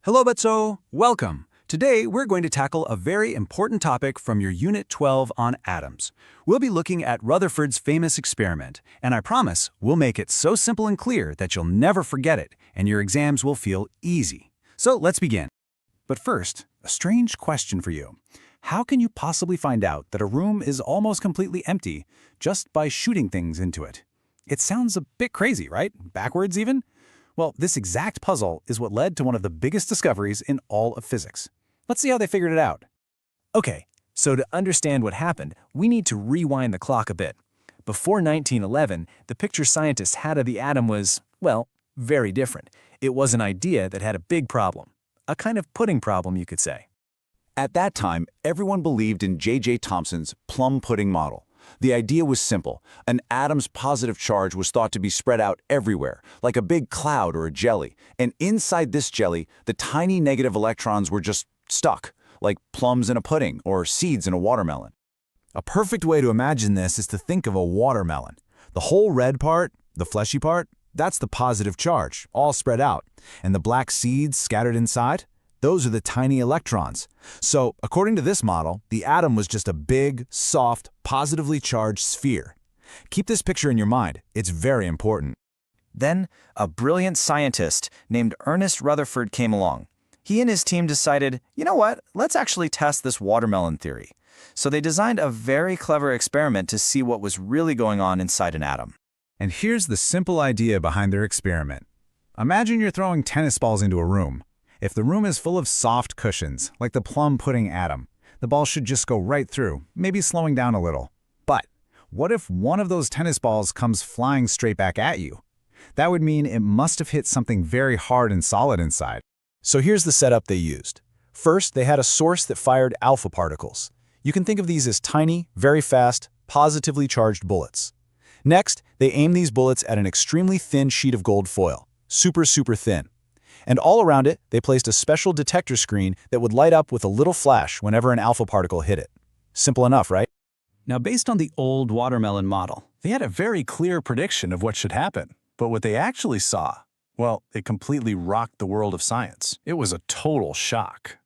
Hello, Batso. Welcome. Today, we're going to tackle a very important topic from your Unit 12 on atoms. We'll be looking at Rutherford's famous experiment, and I promise we'll make it so simple and clear that you'll never forget it, and your exams will feel easy. So let's begin. But first, a strange question for you. How can you possibly find out that a room is almost completely empty just by shooting things into it? It sounds a bit crazy, right? Backwards even? Well, this exact puzzle is what led to one of the biggest discoveries in all of physics. Let's see how they figured it out. Okay, so to understand what happened, we need to rewind the clock a bit. Before 1911, the picture scientists had of the atom was, well, very different. It was an idea that had a big problem. A kind of pudding problem, you could say. At that time, everyone believed in J.J. Thomson's plum pudding model. The idea was simple. An atom's positive charge was thought to be spread out everywhere, like a big cloud or a jelly. And inside this jelly, the tiny negative electrons were just stuck, like plums in a pudding or seeds in a watermelon. A perfect way to imagine this is to think of a watermelon. The whole red part, the fleshy part, that's the positive charge, all spread out. And the black seeds scattered inside? Those are the tiny electrons. So, according to this model, the atom was just a big, soft, positively charged sphere. Keep this picture in your mind. It's very important. Then, a brilliant scientist named Ernest Rutherford came along. He and his team decided, you know what, let's actually test this watermelon theory. So they designed a very clever experiment to see what was really going on inside an atom. And here's the simple idea behind their experiment. Imagine you're throwing tennis balls into a room. If the room is full of soft cushions, like the plum pudding atom, the ball should just go right through, maybe slowing down a little. But what if one of those tennis balls comes flying straight back at you? That would mean it must have hit something very hard and solid inside. So here's the setup they used. First, they had a source that fired alpha particles. You can think of these as tiny, very fast, positively charged bullets. Next, they aimed these bullets at an extremely thin sheet of gold foil, super thin. And all around it, they placed a special detector screen that would light up with a little flash whenever an alpha particle hit it. Simple enough, right? Now, based on the old watermelon model, they had a very clear prediction of what should happen. But what they actually saw, well, it completely rocked the world of science. It was a total shock.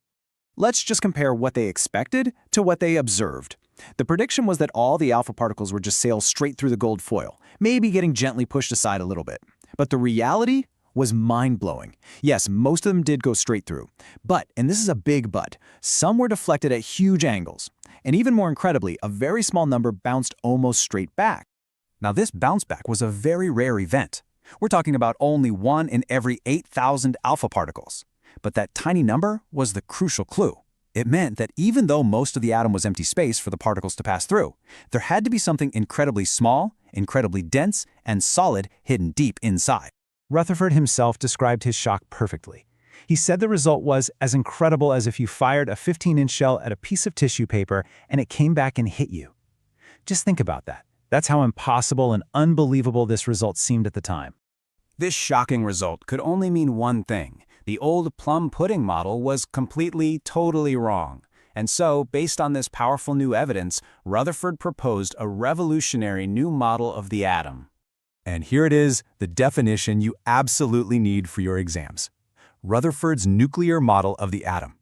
Let's just compare what they expected to what they observed. The prediction was that all the alpha particles would just sail straight through the gold foil, maybe getting gently pushed aside a little bit. But the reality was mind-blowing. Yes, most of them did go straight through. But, and this is a big but, some were deflected at huge angles. And even more incredibly, a very small number bounced almost straight back. Now this bounce back was a very rare event. We're talking about only 1 in every 8,000 alpha particles. But that tiny number was the crucial clue. It meant that even though most of the atom was empty space for the particles to pass through, there had to be something incredibly small, incredibly dense, and solid hidden deep inside. Rutherford himself described his shock perfectly. He said the result was as incredible as if you fired a 15-inch shell at a piece of tissue paper and it came back and hit you. Just think about that. That's how impossible and unbelievable this result seemed at the time. This shocking result could only mean one thing. The old plum pudding model was completely, totally wrong. And so, based on this powerful new evidence, Rutherford proposed a revolutionary new model of the atom. And here it is, the definition you absolutely need for your exams. Rutherford's nuclear model of the atom.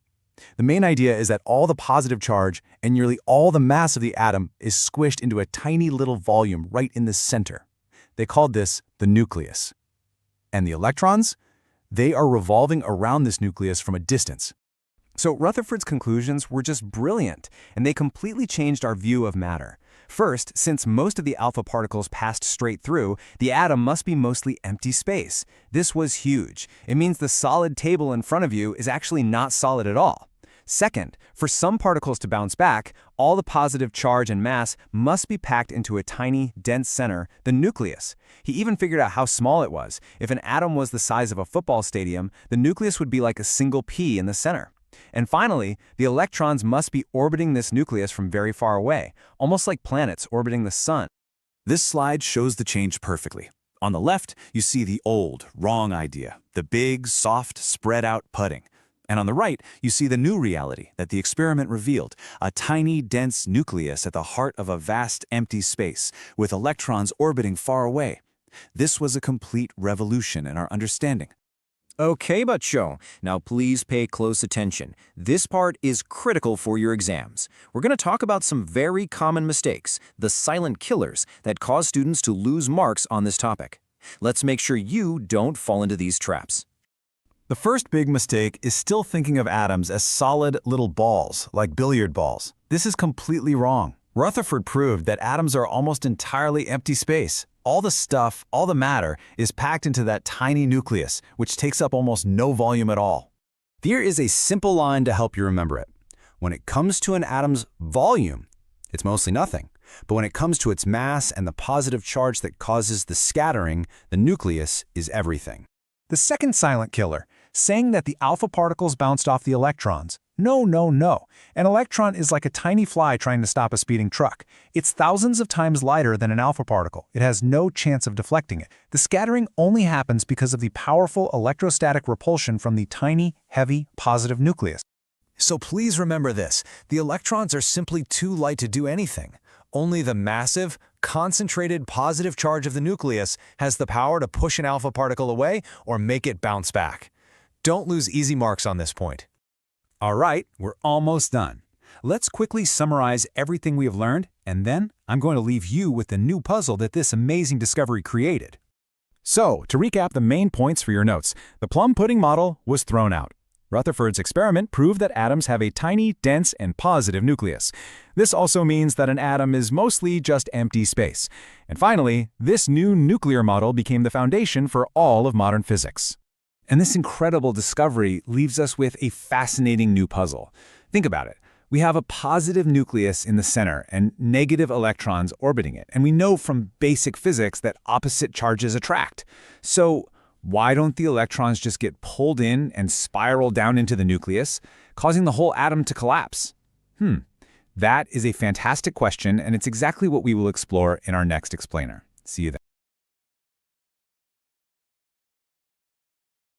The main idea is that all the positive charge and nearly all the mass of the atom is squished into a tiny little volume right in the center. They called this the nucleus. And the electrons? They are revolving around this nucleus from a distance. So Rutherford's conclusions were just brilliant, and they completely changed our view of matter. First, since most of the alpha particles passed straight through, the atom must be mostly empty space. This was huge. It means the solid table in front of you is actually not solid at all. Second, for some particles to bounce back, all the positive charge and mass must be packed into a tiny, dense center, the nucleus. He even figured out how small it was. If an atom was the size of a football stadium, the nucleus would be like a single pea in the center. And finally, the electrons must be orbiting this nucleus from very far away, almost like planets orbiting the sun. This slide shows the change perfectly. On the left, you see the old, wrong idea, the big, soft, spread-out pudding. And on the right, you see the new reality that the experiment revealed, a tiny, dense nucleus at the heart of a vast, empty space, with electrons orbiting far away. This was a complete revolution in our understanding. Okay, Bacho. Now please pay close attention. This part is critical for your exams. We're going to talk about some very common mistakes, the silent killers that cause students to lose marks on this topic. Let's make sure you don't fall into these traps. The first big mistake is still thinking of atoms as solid little balls, like billiard balls. This is completely wrong. Rutherford proved that atoms are almost entirely empty space. All the stuff, all the matter, is packed into that tiny nucleus, which takes up almost no volume at all. Here is a simple line to help you remember it. When it comes to an atom's volume, it's mostly nothing. But when it comes to its mass and the positive charge that causes the scattering, the nucleus is everything. The second silent killer, saying that the alpha particles bounced off the electrons. No, no, no. An electron is like a tiny fly trying to stop a speeding truck. It's thousands of times lighter than an alpha particle. It has no chance of deflecting it. The scattering only happens because of the powerful electrostatic repulsion from the tiny, heavy, positive nucleus. So please remember this. The electrons are simply too light to do anything. Only the massive, concentrated positive charge of the nucleus has the power to push an alpha particle away or make it bounce back. Don't lose easy marks on this point. All right, we're almost done. Let's quickly summarize everything we have learned, and then I'm going to leave you with the new puzzle that this amazing discovery created. So, to recap the main points for your notes, the plum pudding model was thrown out. Rutherford's experiment proved that atoms have a tiny, dense, and positive nucleus. This also means that an atom is mostly just empty space. And finally, this new nuclear model became the foundation for all of modern physics. And this incredible discovery leaves us with a fascinating new puzzle. Think about it. We have a positive nucleus in the center and negative electrons orbiting it. And we know from basic physics that opposite charges attract. So why don't the electrons just get pulled in and spiral down into the nucleus, causing the whole atom to collapse? That is a fantastic question, and it's exactly what we will explore in our next explainer. See you then.